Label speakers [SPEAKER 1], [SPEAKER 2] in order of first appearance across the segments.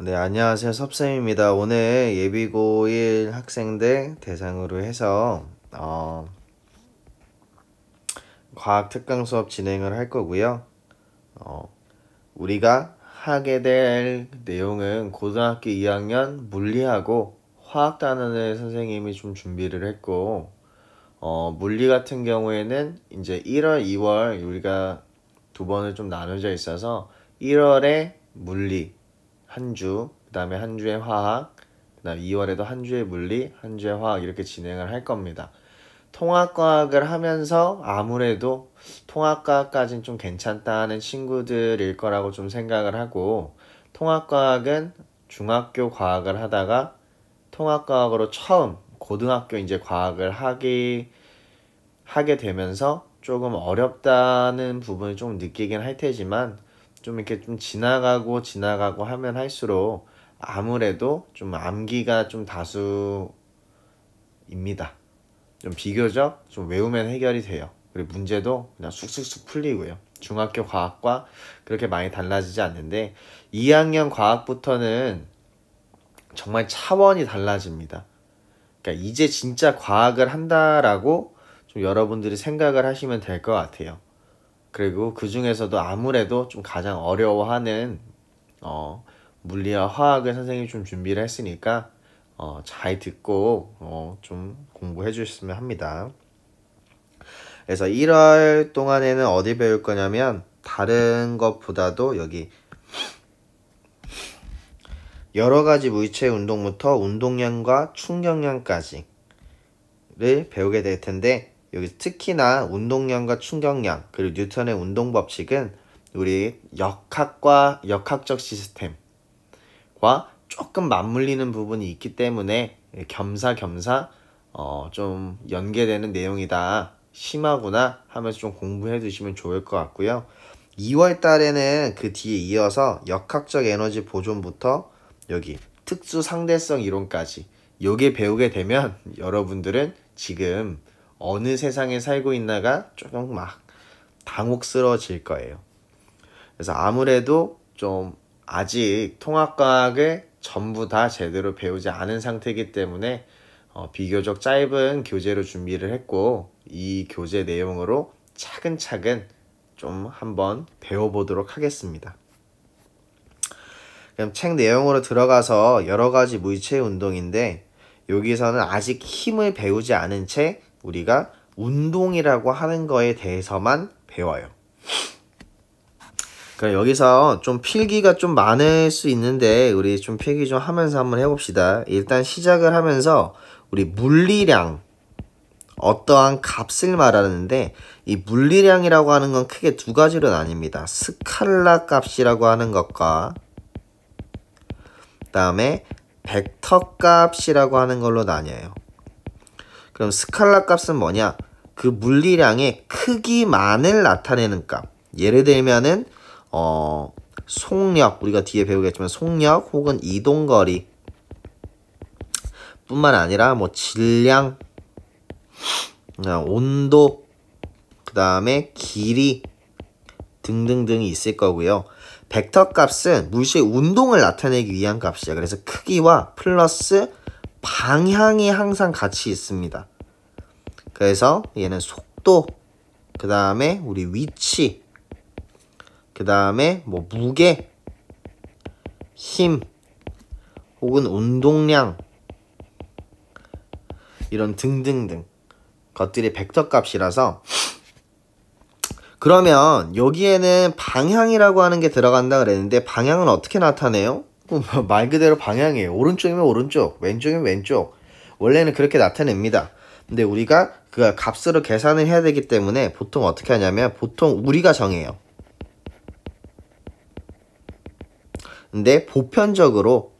[SPEAKER 1] 네, 안녕하세요. 섭쌤입니다. 오늘 예비고1 학생들 대상으로 해서 과학 특강 수업 진행을 할 거고요. 우리가 하게 될 내용은 고등학교 2학년 물리하고 화학 단원을 선생님이 좀 준비를 했고, 물리 같은 경우에는 이제 1월, 2월 우리가 두 번을 좀 나눠져 있어서 1월에 물리 한 주, 그 다음에 한 주에 화학, 그 다음 2월에도 한 주에 물리, 한 주에 화학 이렇게 진행을 할 겁니다. 통합과학을 하면서 아무래도 통합과학까지는 좀 괜찮다는 친구들일 거라고 좀 생각을 하고, 통합과학은 중학교 과학을 하다가 통합과학으로 처음 고등학교 이제 과학을 하게 되면서 조금 어렵다는 부분을 좀 느끼긴 할 테지만, 좀 이렇게 좀 지나가고 하면 할수록 아무래도 좀 암기가 좀 다수입니다. 좀 비교적 좀 외우면 해결이 돼요. 그리고 문제도 그냥 쑥쑥쑥 풀리고요. 중학교 과학과 그렇게 많이 달라지지 않는데 2학년 과학부터는 정말 차원이 달라집니다. 그러니까 이제 진짜 과학을 한다라고 좀 여러분들이 생각을 하시면 될 것 같아요. 그리고 그 중에서도 아무래도 좀 가장 어려워하는 물리와 화학을 선생님이 좀 준비를 했으니까 잘 듣고 좀 공부해 주셨으면 합니다. 그래서 1월 동안에는 어디 배울 거냐면 다른 것보다도 여기 여러 가지 무기체 운동부터 운동량과 충격량까지를 배우게 될 텐데, 여기 특히나 운동량과 충격량 그리고 뉴턴의 운동 법칙은 우리 역학적 시스템과 조금 맞물리는 부분이 있기 때문에 겸사겸사 좀 연계되는 내용이다, 심하구나 하면서 좀 공부해 두시면 좋을 것 같고요. 2월 달에는 그 뒤에 이어서 역학적 에너지 보존부터 여기 특수 상대성 이론까지 요게 배우게 되면 여러분들은 지금 어느 세상에 살고 있나가 조금 막 당혹스러워질 거예요. 그래서 아무래도 좀 아직 통합과학을 전부 다 제대로 배우지 않은 상태이기 때문에 비교적 짧은 교재로 준비를 했고, 이 교재 내용으로 차근차근 좀 한번 배워보도록 하겠습니다. 그럼 책 내용으로 들어가서 여러 가지 무기체 운동인데, 여기서는 아직 힘을 배우지 않은 채 우리가 운동이라고 하는 거에 대해서만 배워요. 그럼 여기서 좀 필기가 좀 많을 수 있는데 우리 좀 필기 좀 하면서 한번 해봅시다. 일단 시작을 하면서 우리 물리량, 어떠한 값을 말하는데, 이 물리량이라고 하는 건 크게 두 가지로 나뉩니다. 스칼라 값이라고 하는 것과 그 다음에 벡터 값이라고 하는 걸로 나뉘어요. 그럼 스칼라 값은 뭐냐? 그 물리량의 크기만을 나타내는 값. 예를 들면은 속력, 우리가 뒤에 배우겠지만 속력 혹은 이동거리 뿐만 아니라 뭐 질량, 온도, 그 다음에 길이 등등등이 있을 거고요. 벡터 값은 물질의 운동을 나타내기 위한 값이야. 그래서 크기와 플러스 방향이 항상 같이 있습니다. 그래서 얘는 속도, 그 다음에 우리 위치, 그 다음에 뭐 무게, 힘, 혹은 운동량, 이런 등등등 것들이 벡터 값이라서, 그러면 여기에는 방향이라고 하는 게 들어간다 그랬는데, 방향은 어떻게 나타내요? 말 그대로 방향이에요. 오른쪽이면 오른쪽, 왼쪽이면 왼쪽. 원래는 그렇게 나타냅니다. 근데 우리가 그 값으로 계산을 해야 되기 때문에 보통 어떻게 하냐면, 보통 우리가 정해요. 근데 보편적으로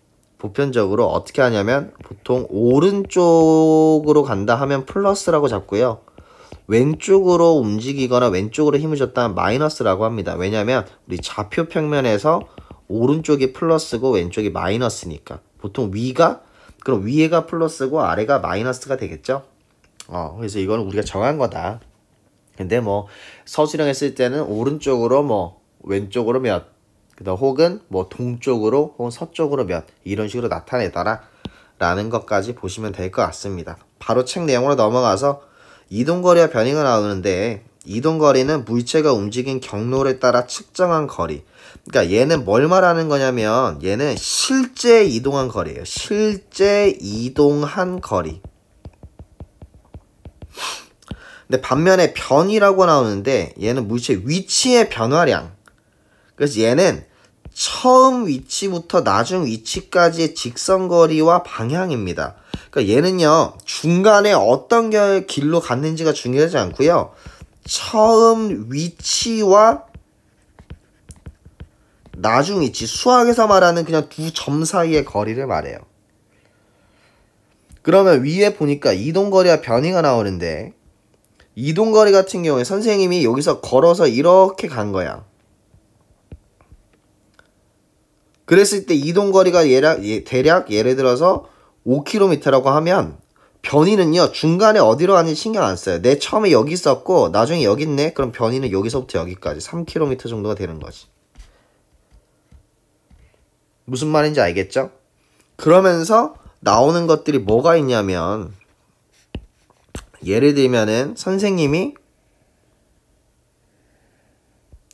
[SPEAKER 1] 어떻게 하냐면, 보통 오른쪽으로 간다 하면 플러스라고 잡고요. 왼쪽으로 움직이거나 왼쪽으로 힘을 줬다면 마이너스라고 합니다. 왜냐면 우리 좌표 평면에서 오른쪽이 플러스고 왼쪽이 마이너스니까. 보통 그럼 위에가 플러스고 아래가 마이너스가 되겠죠? 그래서 이거는 우리가 정한 거다. 근데 뭐 서술형 했을 때는 오른쪽으로 뭐 왼쪽으로 몇, 혹은 뭐 동쪽으로 혹은 서쪽으로 몇 이런 식으로 나타내더라 라는 것까지 보시면 될 것 같습니다. 바로 책 내용으로 넘어가서 이동거리와 변이가 나오는데 이동거리는 물체가 움직인 경로에 따라 측정한 거리. 그러니까 얘는 뭘 말하는 거냐면 얘는 실제 이동한 거리예요. 실제 이동한 거리. 근데 반면에 변이라고 나오는데 얘는 물체의 위치의 변화량. 그래서 얘는 처음 위치부터 나중 위치까지의 직선거리와 방향입니다. 그러니까 얘는요 중간에 어떤 길로 갔는지가 중요하지 않고요. 처음 위치와 나중 위치, 수학에서 말하는 그냥 두 점 사이의 거리를 말해요. 그러면 위에 보니까 이동거리와 변이가 나오는데 이동거리 같은 경우에 선생님이 여기서 걸어서 이렇게 간 거야. 그랬을 때 이동거리가 대략 예를 들어서 5km라고 하면 변이는요 중간에 어디로 가는지 신경 안 써요. 내 처음에 여기 있었고 나중에 여기 있네. 그럼 변이는 여기서부터 여기까지 3km 정도가 되는 거지. 무슨 말인지 알겠죠? 그러면서 나오는 것들이 뭐가 있냐면 예를 들면은 선생님이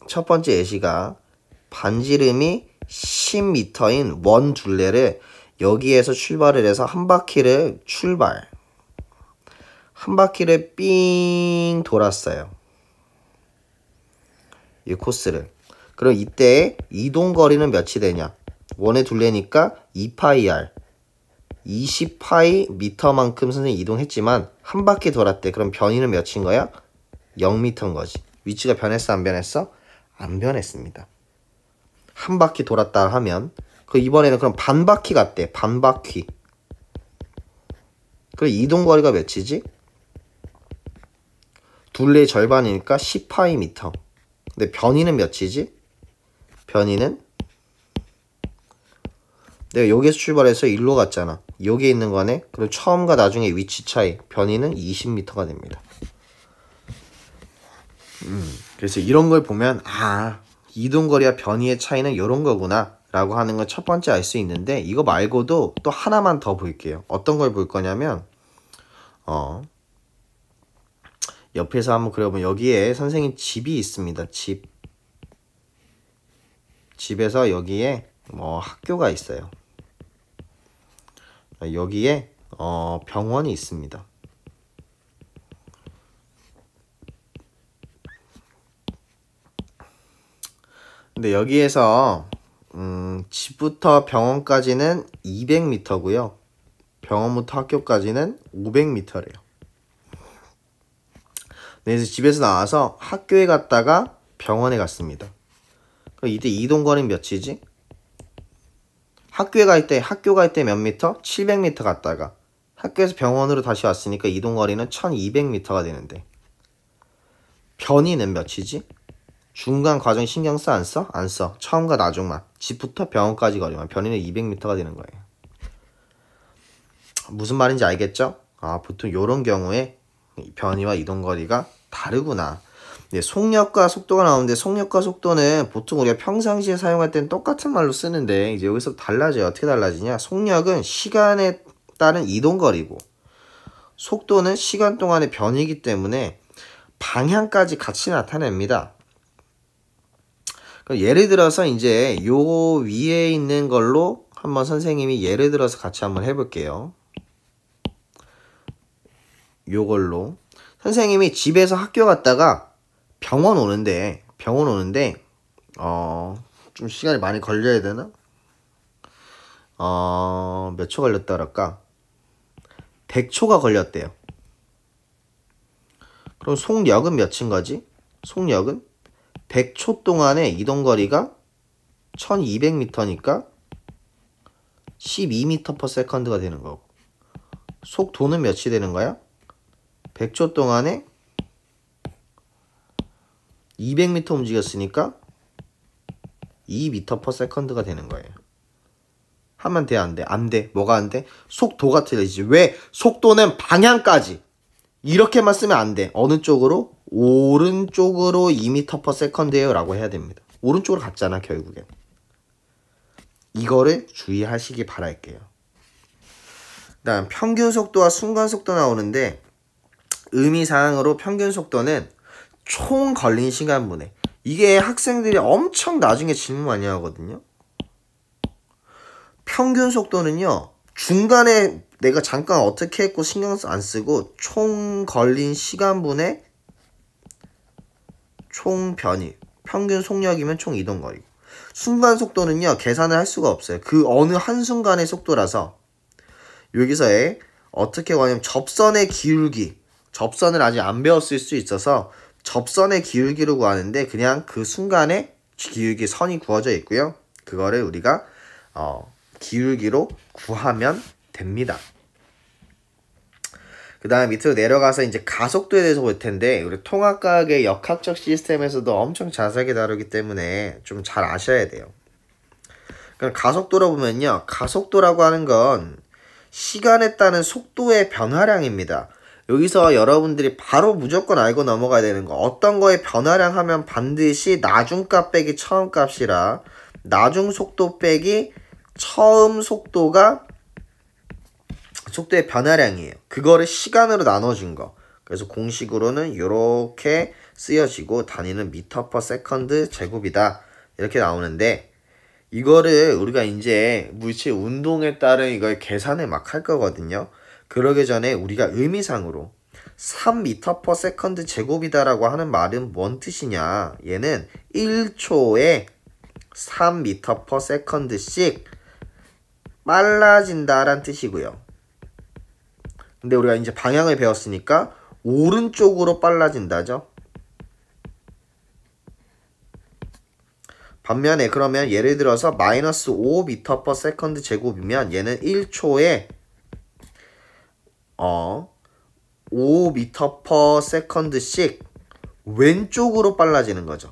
[SPEAKER 1] 첫 번째 예시가 반지름이 10m인 원 둘레를 여기에서 출발을 해서 한 바퀴를 삥 돌았어요. 이 코스를. 그럼 이때 이동거리는 몇이 되냐? 원의 둘레니까 2πr 20파이 미터만큼 선생님이 이동했지만 한 바퀴 돌았대. 그럼 변이는 몇인 거야? 0m인 거지. 위치가 변했어 안 변했어? 안 변했습니다. 한 바퀴 돌았다 하면 이번에는 그럼 반 바퀴 갔대. 반 바퀴. 그럼 이동거리가 몇이지? 둘레의 절반이니까 10파이 미터. 근데 변이는 몇이지? 변이는 내가 여기에서 출발해서 일로 갔잖아. 여기에 있는 거네. 그럼 처음과 나중에 위치 차이 변이는 20m가 됩니다. 그래서 이런 걸 보면 이동거리와 변이의 차이는 이런 거구나 라고 하는 건 첫 번째 알 수 있는데 이거 말고도 또 하나만 더 볼게요. 어떤 걸 볼 거냐면 옆에서 한번 그려보면 여기에 선생님 집이 있습니다. 집에서 여기에 학교가 있어요. 여기에 병원이 있습니다. 근데 여기에서 집부터 병원까지는 200m고요. 병원부터 학교까지는 500m래요. 그래서 집에서 나와서 학교에 갔다가 병원에 갔습니다. 그럼 이때 이동거리는 몇이지? 학교 갈 때 몇 미터? 700m 갔다가 학교에서 병원으로 다시 왔으니까 이동거리는 1200m가 되는데 변이는 몇이지? 중간 과정 신경 써? 안 써? 안 써. 처음과 나중만. 집부터 병원까지 거리만 변이는 200m가 되는 거예요. 무슨 말인지 알겠죠? 보통 이런 경우에 변이와 이동거리가 다르구나. 속력과 속도가 나오는데 속력과 속도는 보통 우리가 평상시에 사용할 때는 똑같은 말로 쓰는데 이제 여기서 달라져요. 어떻게 달라지냐? 속력은 시간에 따른 이동거리고 속도는 시간 동안의 변이기 때문에 방향까지 같이 나타냅니다. 예를 들어서 이제 요 위에 있는 걸로 한번 선생님이 예를 들어서 같이 한번 해볼게요. 요걸로 선생님이 집에서 학교 갔다가 병원 오는데 좀 시간이 많이 걸려야 되나? 몇 초 걸렸다 그럴까? 100초가 걸렸대요. 그럼 속력은 몇인 거지? 속력은 100초 동안의 이동거리가 1200m니까 12m/s가 되는 거고 속도는 몇이 되는 거야? 100초 동안에 200m 움직였으니까 2m/s가 되는 거예요. 하면 돼, 안 돼? 안 돼. 뭐가 안 돼? 속도가 틀리지. 왜? 속도는 방향까지. 이렇게만 쓰면 안 돼. 어느 쪽으로? 오른쪽으로 2m/s예요 라고 해야 됩니다. 오른쪽으로 갔잖아 결국엔. 이거를 주의하시기 바랄게요. 그다음 평균 속도와 순간 속도 나오는데 의미사항으로 평균 속도는 총 걸린 시간분의, 이게 학생들이 엄청 나중에 질문 많이 하거든요. 평균 속도는요, 중간에 내가 잠깐 어떻게 했고 신경 안 쓰고 총 걸린 시간분의 총 변이, 평균 속력이면 총 이동거리고, 순간 속도는요 계산을 할 수가 없어요. 그 어느 한순간의 속도라서 여기서의 어떻게 구하냐면 접선의 기울기, 접선을 아직 안 배웠을 수 있어서 접선의 기울기로 구하는데 그냥 그 순간에 기울기 선이 구워져 있고요. 그거를 우리가 기울기로 구하면 됩니다. 그 다음 밑으로 내려가서 이제 가속도에 대해서 볼 텐데, 우리 통합과학의 역학적 시스템에서도 엄청 자세하게 다루기 때문에 좀 잘 아셔야 돼요. 그럼 가속도로 보면요, 가속도라고 하는 건 시간에 따른 속도의 변화량입니다. 여기서 여러분들이 바로 무조건 알고 넘어가야 되는 거, 어떤 거에 변화량 하면 반드시 나중값 빼기 처음값이라, 나중 속도 빼기 처음 속도가 속도의 변화량이에요. 그거를 시간으로 나눠준 거. 그래서 공식으로는 이렇게 쓰여지고 단위는 미터 퍼 세컨드 제곱이다, 이렇게 나오는데, 이거를 우리가 이제 물체 운동에 따른 이걸 계산을 막 할 거거든요. 그러기 전에 우리가 의미상으로 3m per second 제곱이다라고 하는 말은 뭔 뜻이냐, 얘는 1초에 3m per second씩 빨라진다란 뜻이고요. 근데 우리가 이제 방향을 배웠으니까 오른쪽으로 빨라진다죠. 반면에 그러면 예를 들어서 마이너스 5m per second 제곱이면 얘는 1초에 5m per second씩 왼쪽으로 빨라지는 거죠.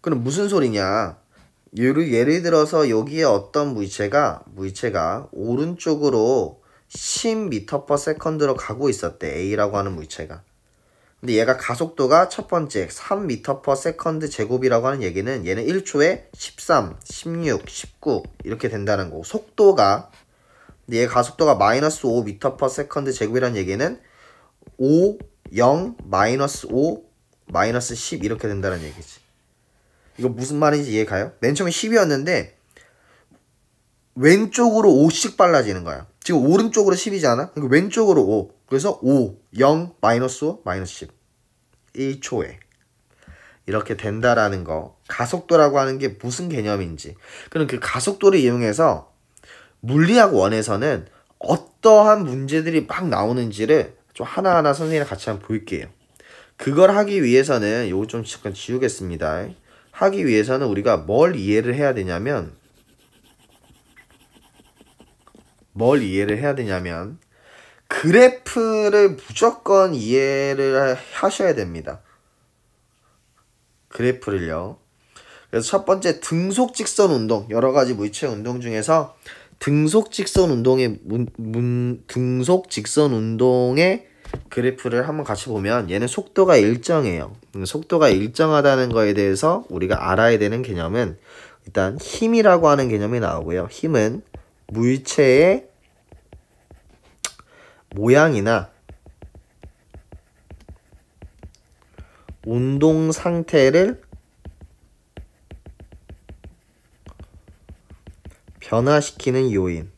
[SPEAKER 1] 그럼 무슨 소리냐? 예를 들어서 여기에 어떤 물체가 오른쪽으로 10m per second로 가고 있었대. A라고 하는 물체가. 근데 얘가 가속도가 첫 번째 3m per second 제곱이라고 하는 얘기는 얘는 1초에 13, 16, 19 이렇게 된다는 거고, 속도가, 근데 얘 가속도가 마이너스 5m per second 제곱이라는 얘기는 5, 0, 마이너스 5, 마이너스 10 이렇게 된다는 얘기지. 이거 무슨 말인지 이해가요? 맨 처음에 10이었는데 왼쪽으로 5씩 빨라지는 거야. 지금 오른쪽으로 10이잖아? 그러니까 왼쪽으로 5. 그래서 5, 0, 마이너스 5, 마이너스 10. 1초에. 이렇게 된다라는 거. 가속도라고 하는 게 무슨 개념인지. 그럼 그 가속도를 이용해서 물리학 원에서는 어떠한 문제들이 막 나오는지를 좀 하나하나 선생님이랑 같이 한번 볼게요. 그걸 하기 위해서는 요거 좀 잠깐 지우겠습니다. 하기 위해서는 우리가 뭘 이해를 해야 되냐면 그래프를 무조건 이해를 하셔야 됩니다. 그래프를요. 그래서 첫 번째 등속직선 운동, 여러 가지 물체 운동 중에서 등속직선 운동의 그래프를 한번 같이 보면 얘는 속도가 일정해요. 속도가 일정하다는 거에 대해서 우리가 알아야 되는 개념은 일단 힘이라고 하는 개념이 나오고요. 힘은 물체의 모양이나 운동 상태를 변화시키는 요인.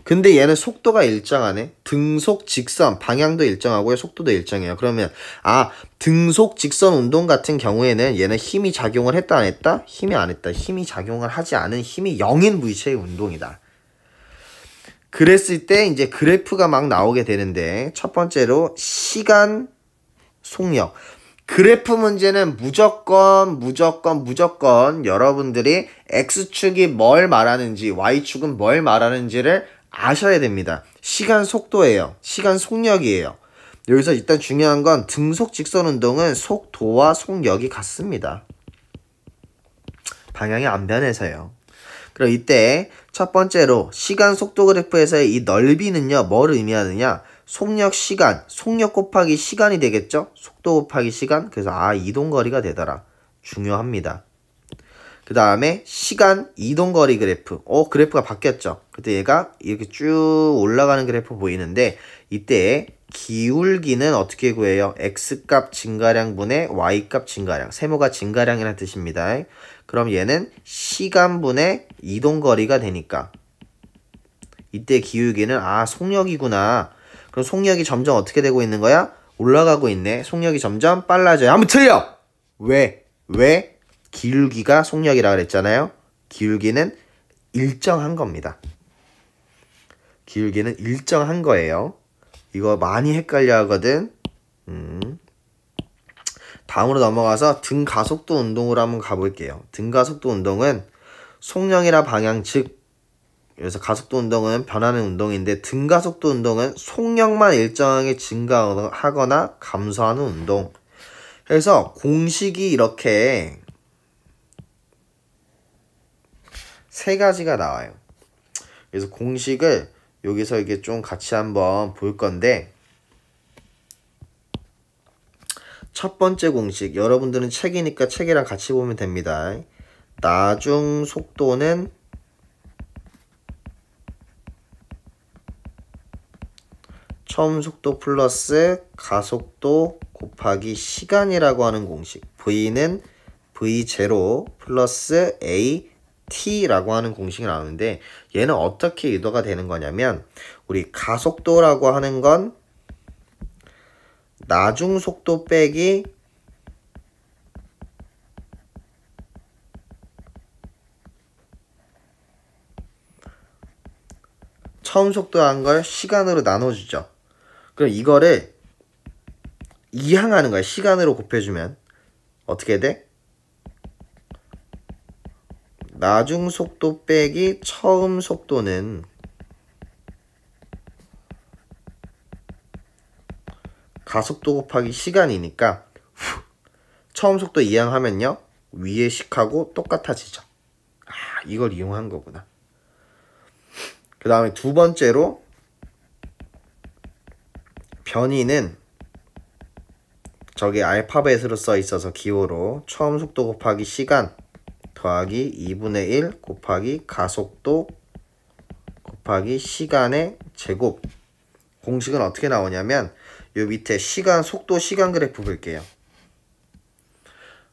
[SPEAKER 1] 근데 얘는 속도가 일정하네. 등속 직선 방향도 일정하고요, 속도도 일정해요. 그러면 등속 직선 운동 같은 경우에는 얘는 힘이 작용을 했다 안 했다? 힘이 안 했다. 힘이 작용을 하지 않은 힘이 0인 물체의 운동이다. 그랬을 때 이제 그래프가 막 나오게 되는데, 첫 번째로 시간 속력. 그래프 문제는 무조건 여러분들이 X축이 뭘 말하는지 Y축은 뭘 말하는지를 아셔야 됩니다. 시간 속도예요. 시간 속력이에요. 여기서 일단 중요한 건 등속 직선 운동은 속도와 속력이 같습니다. 방향이 안 변해서요. 그럼 이때 첫 번째로 시간 속도 그래프에서의 이 넓이는요, 뭘 의미하느냐? 속력 시간, 속력 곱하기 시간이 되겠죠? 속도 곱하기 시간. 그래서 이동거리가 되더라. 중요합니다. 그 다음에 시간 이동거리 그래프. 그래프가 바뀌었죠. 그때 얘가 이렇게 쭉 올라가는 그래프 보이는데 이때 기울기는 어떻게 구해요? x값 증가량분의 y값 증가량. 세모가 증가량이라는 뜻입니다. 그럼 얘는 시간분의 이동거리가 되니까 이때 기울기는 속력이구나. 그럼 속력이 점점 어떻게 되고 있는 거야? 올라가고 있네. 속력이 점점 빨라져요. 한번 틀려! 왜? 기울기가 속력이라 그랬잖아요. 기울기는 일정한 겁니다. 기울기는 일정한 거예요. 이거 많이 헷갈려 하거든. 다음으로 넘어가서 등가속도 운동으로 한번 가볼게요. 등가속도 운동은 속력이나 방향, 즉 그래서 가속도 운동은 변하는 운동인데 등가속도 운동은 속력만 일정하게 증가하거나 감소하는 운동. 그래서 공식이 이렇게 세 가지가 나와요. 그래서 공식을 여기서 이게 좀 같이 한번 볼 건데 첫 번째 공식, 여러분들은 책이니까 책이랑 같이 보면 됩니다. 나중 속도는 처음 속도 플러스 가속도 곱하기 시간이라고 하는 공식. V는 V0 플러스 AT라고 하는 공식이 나오는데 얘는 어떻게 의도가 되는 거냐면 우리 가속도라고 하는 건 나중 속도 빼기 처음 속도한 걸 시간으로 나눠주죠. 그럼 이거를 이항하는 거야. 시간으로 곱해주면 어떻게 돼? 나중 속도 빼기 처음 속도는 가속도 곱하기 시간이니까 처음 속도 이항하면요 위에 식하고 똑같아지죠. 이걸 이용한 거구나. 그 다음에 두 번째로 변이는 저기 알파벳으로 써 있어서 기호로 처음 속도 곱하기 시간 더하기 2분의 1 곱하기 가속도 곱하기 시간의 제곱. 공식은 어떻게 나오냐면 요 밑에 시간, 속도, 시간 그래프 볼게요.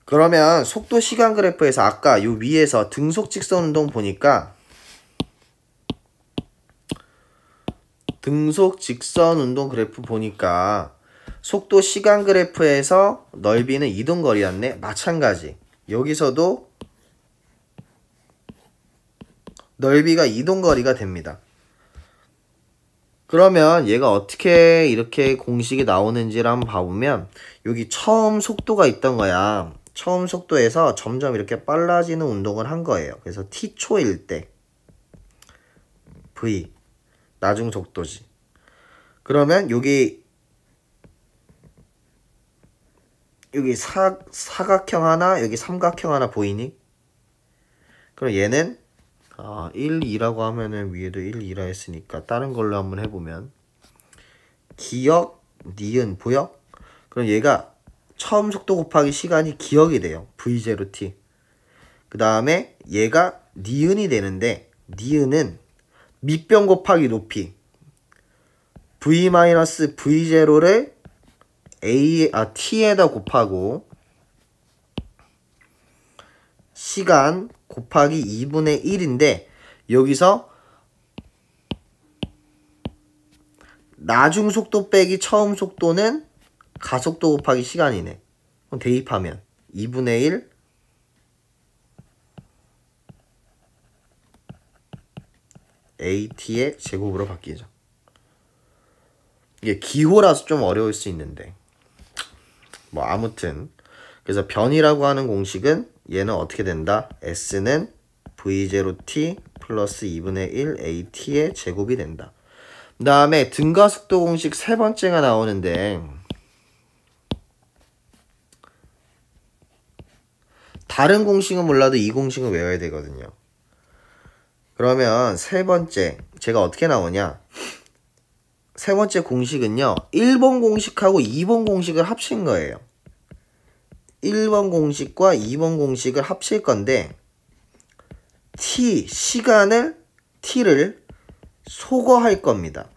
[SPEAKER 1] 그러면 속도, 시간 그래프에서 아까 요 위에서 등속 직선 운동 보니까 등속 직선 운동 그래프 보니까 속도, 시간 그래프에서 넓이는 이동거리였네. 마찬가지. 여기서도 넓이가 이동거리가 됩니다. 그러면 얘가 어떻게 이렇게 공식이 나오는지를 한번 봐보면 여기 처음 속도가 있던 거야. 처음 속도에서 점점 이렇게 빨라지는 운동을 한 거예요. 그래서 t초일 때 v 나중 속도지. 그러면 여기 사각형 하나, 여기 삼각형 하나 보이니? 그럼 얘는 1, 2라고 하면은 위에도 1, 2라 했으니까 다른 걸로 한번 해보면 기역, 니은 보여? 그럼 얘가 처음 속도 곱하기 시간이 기역이 돼요. V0t. 그 다음에 얘가 니은이 되는데 니은은 밑변 곱하기 높이 V-V0를 t에다 곱하고 시간 곱하기 2분의 1인데 여기서 나중 속도 빼기 처음 속도는 가속도 곱하기 시간이네. 그럼 대입하면 2분의 1 AT의 제곱으로 바뀌죠. 이게 기호라서 좀 어려울 수 있는데 뭐 아무튼 그래서 변이라고 하는 공식은 얘는 어떻게 된다? S는 V0t 플러스 2분의 1 AT의 제곱이 된다. 그 다음에 등가속도 공식 세 번째가 나오는데 다른 공식은 몰라도 이 공식은 외워야 되거든요. 그러면 세 번째 제가 어떻게 나오냐? 세 번째 공식은요 1번 공식하고 2번 공식을 합친 거예요. 1번 공식과 2번 공식을 합칠 건데 t를 소거할 겁니다.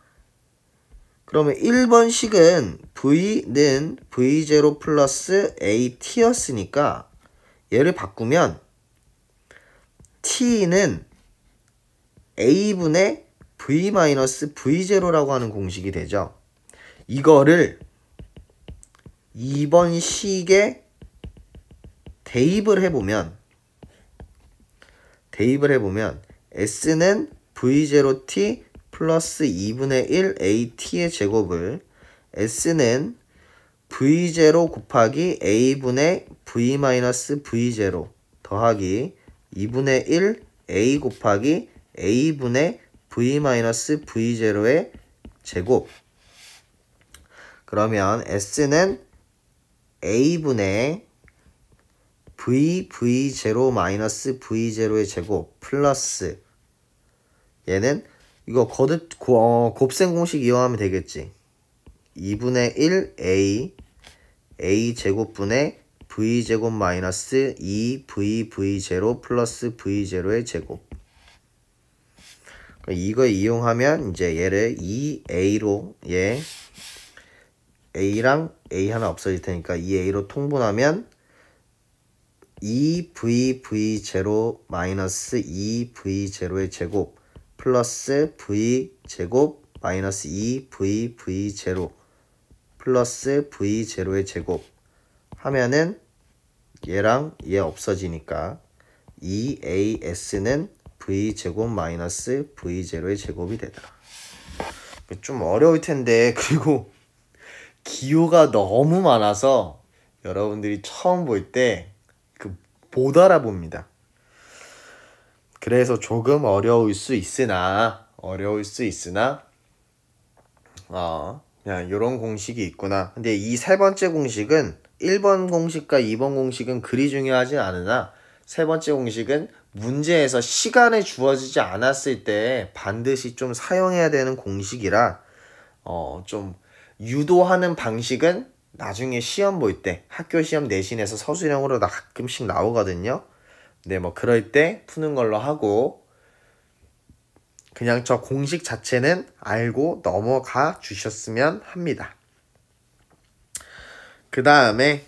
[SPEAKER 1] 그러면 1번 식은 v는 v0 플러스 at였으니까 얘를 바꾸면 t는 a분의 v 마이너스 v0라고 하는 공식이 되죠. 이거를 2번 식에 대입을 해보면 s는 v0t 플러스 2분의 1 at의 제곱을 s는 v0 곱하기 a분의 v 마이너스 v0 더하기 2분의 1 a 곱하기 a분의 v 마이너스 v0의 제곱. 그러면 s는 a분의 v0 마이너스 v0의 제곱 플러스 얘는 이거 곱셈 공식 이용하면 되겠지. 2분의 1 a 제곱분의 v제곱 마이너스 2v0 플러스 v0의 제곱. 이거 이용하면 이제 얘를 2a로 a랑 a 하나 없어질 테니까 2a로 통분하면 2v0 마이너스 2v0의 제곱 플러스 v제곱 마이너스 2v0 플러스 v0의 제곱 하면은 얘랑 얘 없어지니까 2as는 v제곱 마이너스 v0의 제곱이 되더라. 좀 어려울 텐데 그리고 기호가 너무 많아서 여러분들이 처음 볼 때 못 알아봅니다. 그래서 조금 어려울 수 있으나 그냥 이런 공식이 있구나. 근데 이 세 번째 공식은 1번 공식과 2번 공식은 그리 중요하진 않으나 세 번째 공식은 문제에서 시간에 주어지지 않았을 때 반드시 좀 사용해야 되는 공식이라 좀 유도하는 방식은 나중에 시험 볼 때 학교 시험 내신에서 서술형으로 가끔씩 나오거든요. 네, 뭐 그럴 때 푸는 걸로 하고 그냥 저 공식 자체는 알고 넘어가 주셨으면 합니다. 그 다음에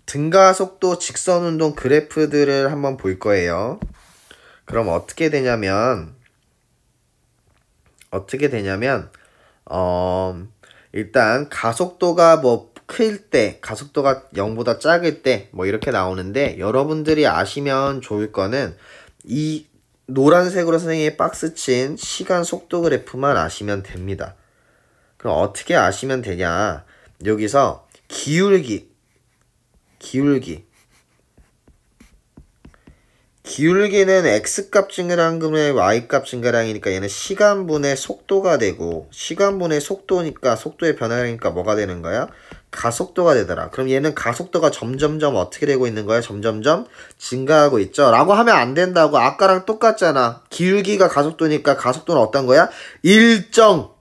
[SPEAKER 1] 등가속도 직선운동 그래프들을 한번 볼 거예요. 그럼 어떻게 되냐면 일단 가속도가 클 때, 가속도가 0보다 작을 때 이렇게 나오는데 여러분들이 아시면 좋을 거는 이 노란색으로 선생님이 박스 친 시간 속도 그래프만 아시면 됩니다. 그럼 어떻게 아시면 되냐? 여기서 기울기는 x값 증가량분의 y값 증가량이니까 얘는 시간분의 속도가 되고 시간분의 속도니까 속도의 변화량이니까 뭐가 되는 거야? 가속도가 되더라. 그럼 얘는 가속도가 점점점 어떻게 되고 있는 거야? 점점점 증가하고 있죠. 라고 하면 안 된다고. 아까랑 똑같잖아. 기울기가 가속도니까 가속도는 어떤 거야? 일정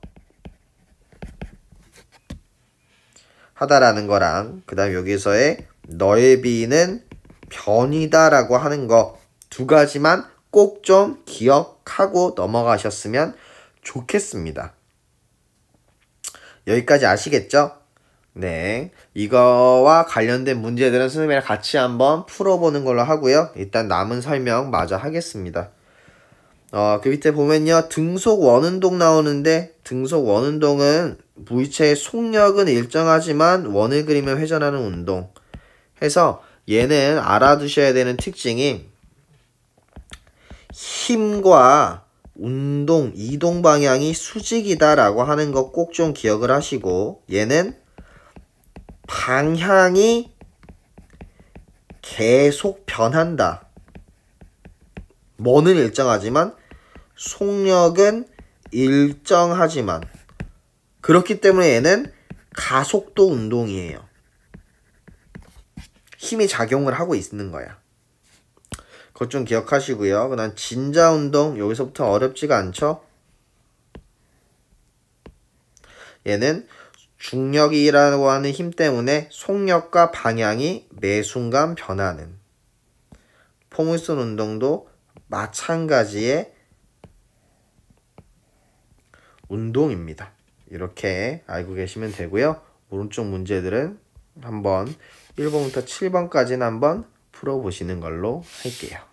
[SPEAKER 1] 하다라는 거랑 그 다음 여기서의 넓이는 변이다 라고 하는 거 두 가지만 꼭 좀 기억하고 넘어가셨으면 좋겠습니다. 여기까지 아시겠죠? 네, 이거와 관련된 문제들은 선생님이랑 같이 한번 풀어보는 걸로 하고요. 일단 남은 설명 마저 하겠습니다. 그 밑에 보면요, 등속 원운동 나오는데 등속 원운동은 물체의 속력은 일정하지만 원을 그리며 회전하는 운동 해서 얘는 알아두셔야 되는 특징이 힘과 운동, 이동 방향이 수직이다 라고 하는 거 꼭 좀 기억을 하시고 얘는 방향이 계속 변한다. 뭐는 일정하지만 속력은 일정하지만 그렇기 때문에 얘는 가속도 운동이에요. 힘이 작용을 하고 있는 거야. 그것 좀 기억하시고요. 그 다음 진자운동 여기서부터 어렵지가 않죠? 얘는 중력이라고 하는 힘 때문에 속력과 방향이 매 순간 변하는 포물선 운동도 마찬가지의 운동입니다. 이렇게 알고 계시면 되고요. 오른쪽 문제들은 한번 1번부터 7번까지는 한번 풀어보시는 걸로 할게요.